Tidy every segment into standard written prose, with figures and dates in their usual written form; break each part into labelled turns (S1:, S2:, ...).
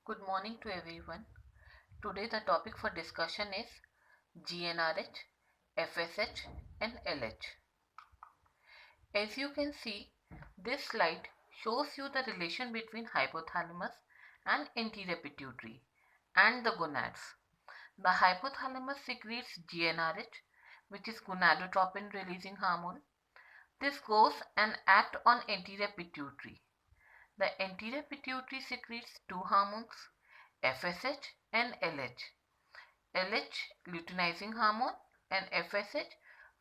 S1: Good morning to everyone. Today the topic for discussion is GnRH, FSH and LH. As you can see, this slide shows you the relation between hypothalamus and anterior pituitary and the gonads. The hypothalamus secretes GnRH, which is gonadotropin releasing hormone. This goes and acts on anterior pituitary. The anterior pituitary secretes two hormones, FSH and LH. LH luteinizing hormone and FSH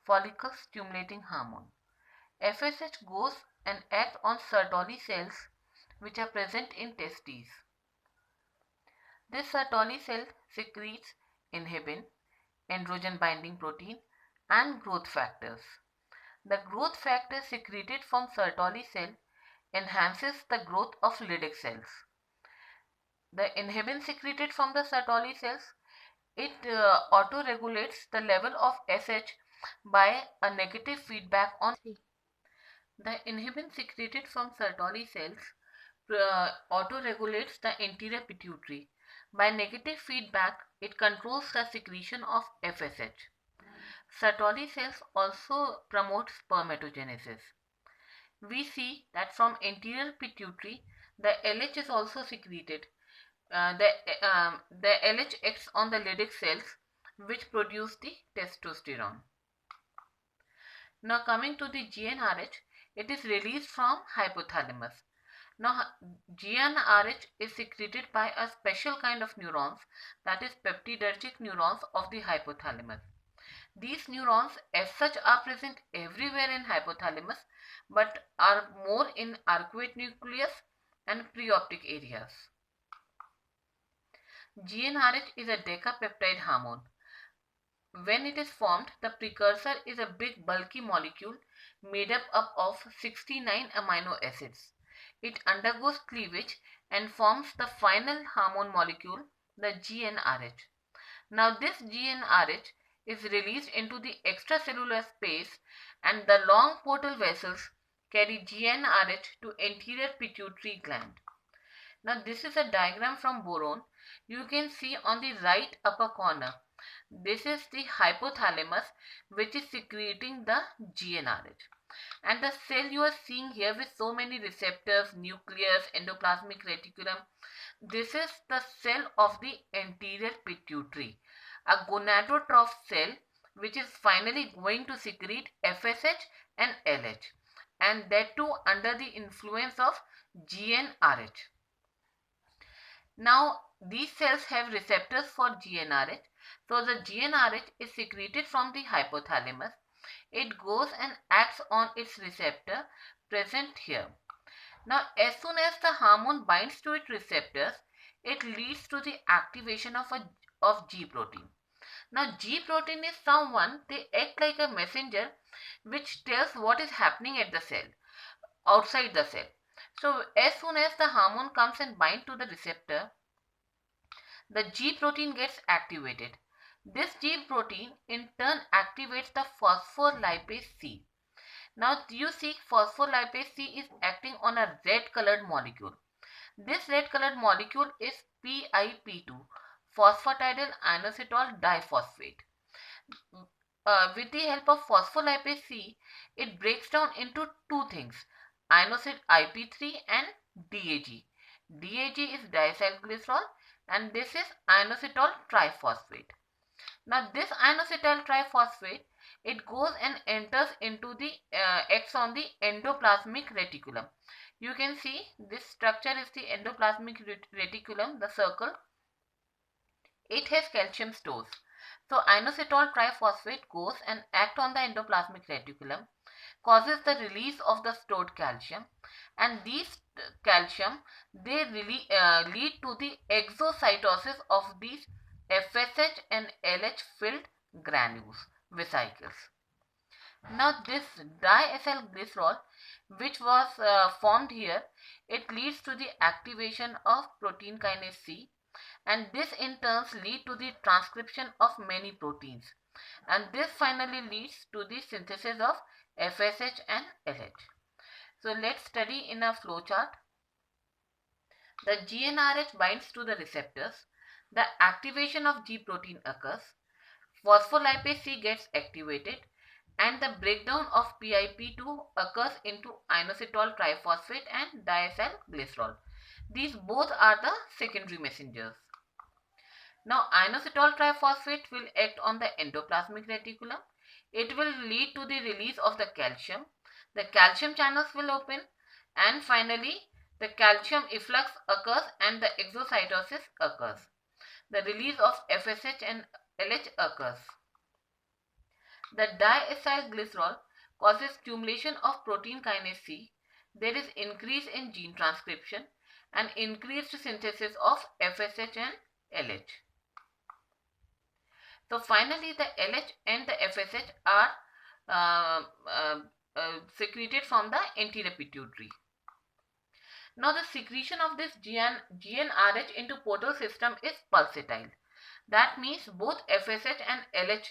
S1: follicle stimulating hormone. FSH goes and acts on Sertoli cells which are present in testes. This Sertoli cell secretes inhibin, androgen binding protein and growth factors. The growth factor secreted from Sertoli cell enhances the growth of Leydig cells. The inhibin secreted from the Sertoli cells, it auto-regulates the level of SH by a negative feedback on C. The inhibin secreted from Sertoli cells auto-regulates the anterior pituitary. By negative feedback, it controls the secretion of FSH. Sertoli cells also promote spermatogenesis. We see that from anterior pituitary, the LH is also secreted. The LH acts on the Leydig cells which produce the testosterone. Now coming to the GnRH, it is released from hypothalamus. Now GnRH is secreted by a special kind of neurons, that is peptidergic neurons of the hypothalamus. These neurons as such are present everywhere in hypothalamus but are more in arcuate nucleus and preoptic areas. GnRH is a decapeptide hormone. When it is formed, the precursor is a big bulky molecule made up of 69 amino acids. It undergoes cleavage and forms the final hormone molecule, the GnRH. Now this GnRH is released into the extracellular space and the long portal vessels carry GnRH to anterior pituitary gland. Now this is a diagram from boron. You can see on the right upper corner. This is the hypothalamus which is secreting the GnRH. And the cell you are seeing here with so many receptors, nucleus, endoplasmic reticulum, this is the cell of the anterior pituitary, a gonadotroph cell which is finally going to secrete FSH and LH, and that too under the influence of GnRH. Now these cells have receptors for GnRH. So the GnRH is secreted from the hypothalamus. It goes and acts on its receptor present here. Now as soon as the hormone binds to its receptors, it leads to the activation of G protein. Now G protein is someone, they act like a messenger which tells what is happening at the cell, outside the cell. So as soon as the hormone comes and binds to the receptor, the G protein gets activated. This G protein in turn activates the phospholipase C. Now you see phospholipase C is acting on a red colored molecule. This red colored molecule is PIP2, phosphatidyl inositol diphosphate. With the help of phospholipase C, it breaks down into two things, inositol IP3 and DAG. DAG is diacylglycerol and this is inositol triphosphate. Now this inositol triphosphate, it goes and enters into the acts on the endoplasmic reticulum. You can see this structure is the endoplasmic reticulum, the circle. It has calcium stores. So inositol triphosphate goes and acts on the endoplasmic reticulum, causes the release of the stored calcium, and these calcium, they really lead to the exocytosis of these FSH and LH filled granules, vesicles. Now this diacylglycerol which was formed here, it leads to the activation of protein kinase C, and this in turn leads to the transcription of many proteins, and this finally leads to the synthesis of FSH and LH. So let's study in a flowchart. The GnRH binds to the receptors. The activation of G protein occurs. Phospholipase C gets activated and the breakdown of PIP2 occurs into inositol triphosphate and diacylglycerol. These both are the secondary messengers. Now, inositol triphosphate will act on the endoplasmic reticulum. It will lead to the release of the calcium. The calcium channels will open, and finally, the calcium efflux occurs and the exocytosis occurs. The release of FSH and LH occurs. The diacylglycerol causes stimulation of protein kinase C. There is increase in gene transcription and increased synthesis of FSH and LH. So finally, the LH and the FSH are secreted from the anterior pituitary. Now, the secretion of this GnRH into portal system is pulsatile. That means both FSH and LH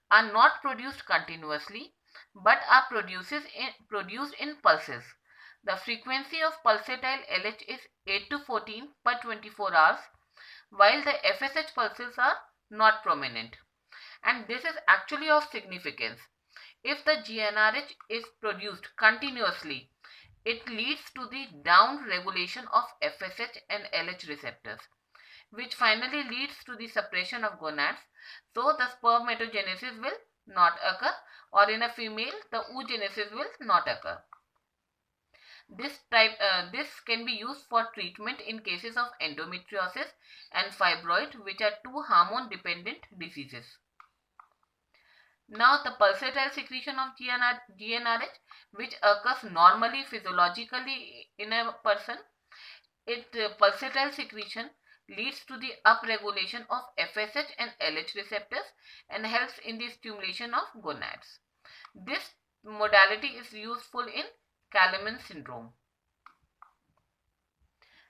S1: are not produced continuously but are produced in pulses. The frequency of pulsatile LH is 8 to 14 per 24 hours, while the FSH pulses are not prominent. And this is actually of significance. If the GnRH is produced continuously, it leads to the down regulation of FSH and LH receptors, which finally leads to the suppression of gonads. So the spermatogenesis will not occur, or in a female, the oogenesis will not occur. This can be used for treatment in cases of endometriosis and fibroid, which are two hormone-dependent diseases. Now, the pulsatile secretion of GnRH, which occurs normally physiologically in a person, pulsatile secretion leads to the upregulation of FSH and LH receptors and helps in the stimulation of gonads. This modality is useful in Kalaman syndrome.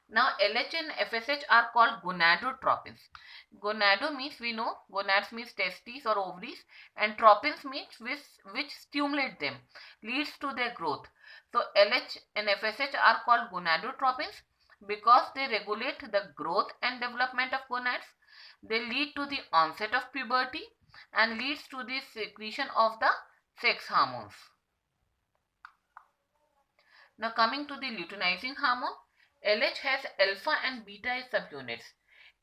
S1: Now, LH and FSH are called gonadotropins. Gonado means, we know, gonads means testes or ovaries, and tropins means which stimulate them, leads to their growth. So, LH and FSH are called gonadotropins because they regulate the growth and development of gonads. They lead to the onset of puberty and leads to the secretion of the sex hormones. Now, coming to the luteinizing hormone, LH has alpha and beta subunits.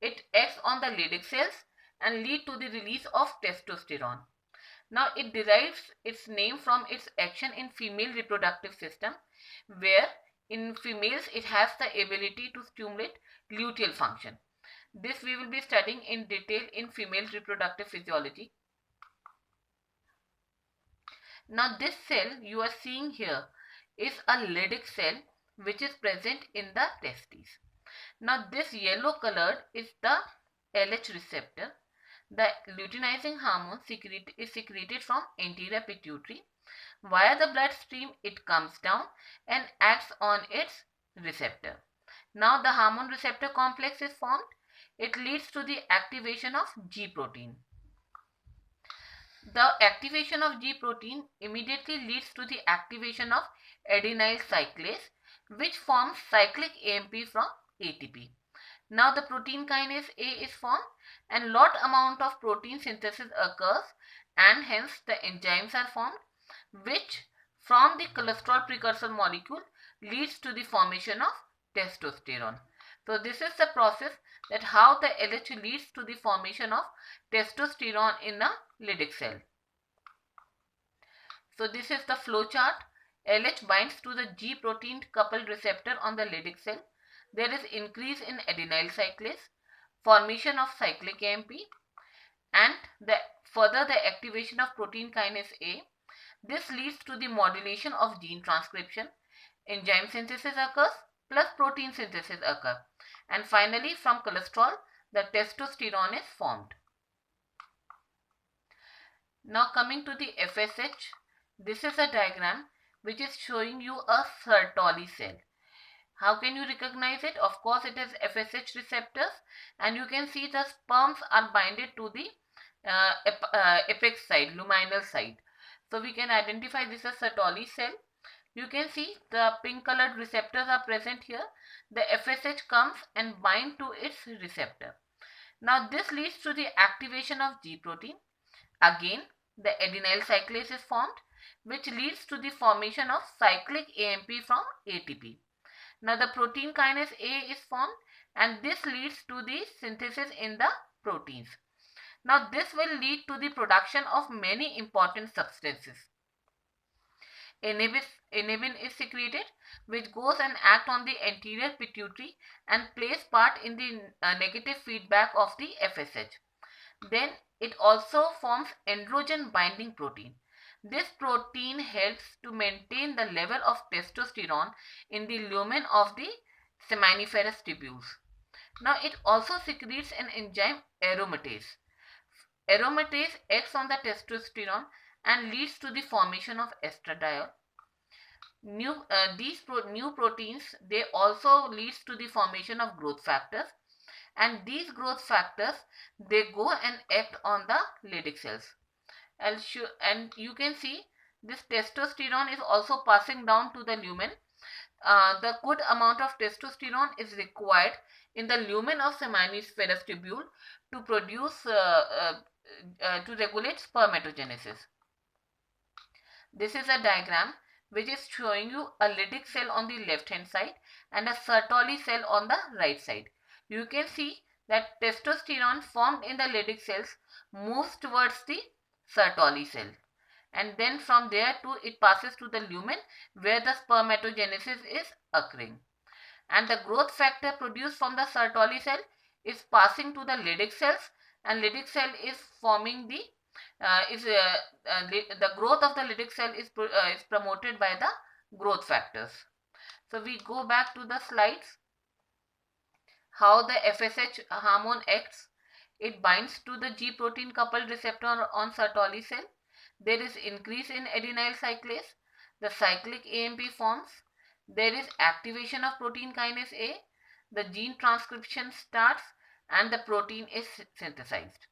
S1: It acts on the Leydig cells and lead to the release of testosterone. Now, it derives its name from its action in female reproductive system, where in females it has the ability to stimulate luteal function. This we will be studying in detail in female reproductive physiology. Now, this cell you are seeing here is a Leydig cell which is present in the testes. Now, this yellow colored is the LH receptor. The luteinizing hormone is secreted from anterior pituitary. Via the bloodstream, it comes down and acts on its receptor. Now, the hormone receptor complex is formed. It leads to the activation of G protein. The activation of G protein immediately leads to the activation of adenyl cyclase, which forms cyclic AMP from ATP. Now, the protein kinase A is formed and lot amount of protein synthesis occurs, and hence the enzymes are formed, which from the cholesterol precursor molecule leads to the formation of testosterone. So, this is the process that how the LH leads to the formation of testosterone in a Leydig cell. So, this is the flow chart. LH binds to the G protein coupled receptor on the Leydig cell. There is increase in adenyl cyclase, formation of cyclic AMP, and further the activation of protein kinase A. This leads to the modulation of gene transcription. Enzyme synthesis occurs plus protein synthesis occurs. And finally, from cholesterol, the testosterone is formed. Now, coming to the FSH, this is a diagram which is showing you a Sertoli cell. How can you recognize it? Of course, it has FSH receptors, and you can see the sperms are binded to the apex side, luminal side. So we can identify this as Sertoli cell. You can see the pink colored receptors are present here. The FSH comes and bind to its receptor. Now this leads to the activation of G protein. Again, the adenyl cyclase is formed, which leads to the formation of cyclic AMP from ATP. Now the protein kinase A is formed, and this leads to the synthesis in the proteins. Now this will lead to the production of many important substances. Inhibin is secreted, which goes and acts on the anterior pituitary and plays part in the negative feedback of the FSH. Then it also forms androgen binding protein. This protein helps to maintain the level of testosterone in the lumen of the seminiferous tubules. Now it also secretes an enzyme aromatase. Aromatase acts on the testosterone and leads to the formation of estradiol. These new proteins, they also leads to the formation of growth factors, and these growth factors, they go and act on the Leydig cells. And you can see this testosterone is also passing down to the lumen. The good amount of testosterone is required in the lumen of seminiferous tubule to produce to regulate spermatogenesis. This is a diagram which is showing you a Leydig cell on the left hand side and a Sertoli cell on the right side. You can see that testosterone formed in the Leydig cells moves towards the Sertoli cell, and then from there to it passes to the lumen where the spermatogenesis is occurring, and the growth factor produced from the Sertoli cell is passing to the Leydig cells, and Leydig cell is forming the the growth of the Leydig cell is promoted by the growth factors. So we go back to the slides. How the FSH hormone acts. It binds to the G protein coupled receptor on Sertoli cell. There is increase in adenyl cyclase. The cyclic AMP forms. There is activation of protein kinase A. The gene transcription starts and the protein is synthesized.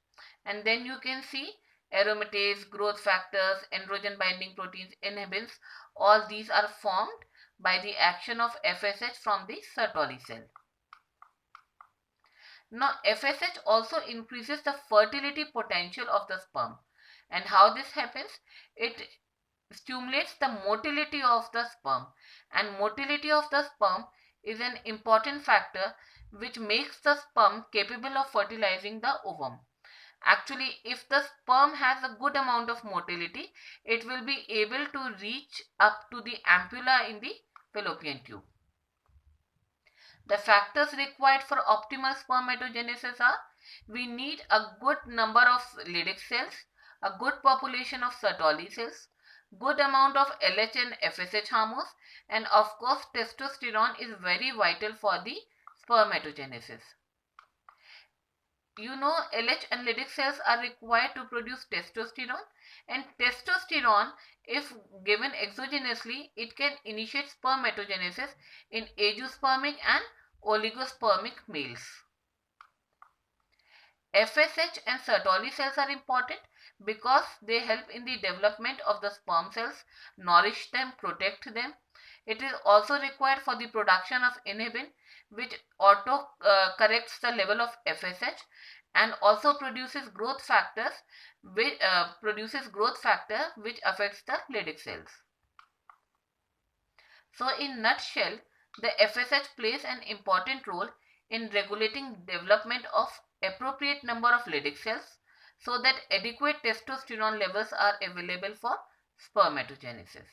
S1: And then you can see aromatase, growth factors, androgen binding proteins, inhibins, all these are formed by the action of FSH from the Sertoli cell. Now FSH also increases the fertility potential of the sperm. And how this happens? It stimulates the motility of the sperm, and motility of the sperm is an important factor which makes the sperm capable of fertilizing the ovum. Actually, if the sperm has a good amount of motility, it will be able to reach up to the ampulla in the fallopian tube. The factors required for optimal spermatogenesis are: we need a good number of Leydig cells, a good population of Sertoli cells, good amount of LH and FSH hormones, and of course testosterone is very vital for the spermatogenesis. You know, LH and Leydig cells are required to produce testosterone, and testosterone, if given exogenously, it can initiate spermatogenesis in azoospermic and oligospermic males. FSH and Sertoli cells are important because they help in the development of the sperm cells, nourish them, protect them. It is also required for the production of inhibin, which auto corrects the level of FSH, and also produces growth factors, which which affects the Leydig cells. So in nutshell, the FSH plays an important role in regulating development of appropriate number of Leydig cells so that adequate testosterone levels are available for spermatogenesis.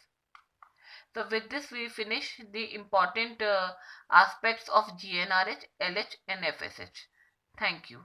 S1: So with this we finish the important aspects of GnRH, LH and FSH. Thank you.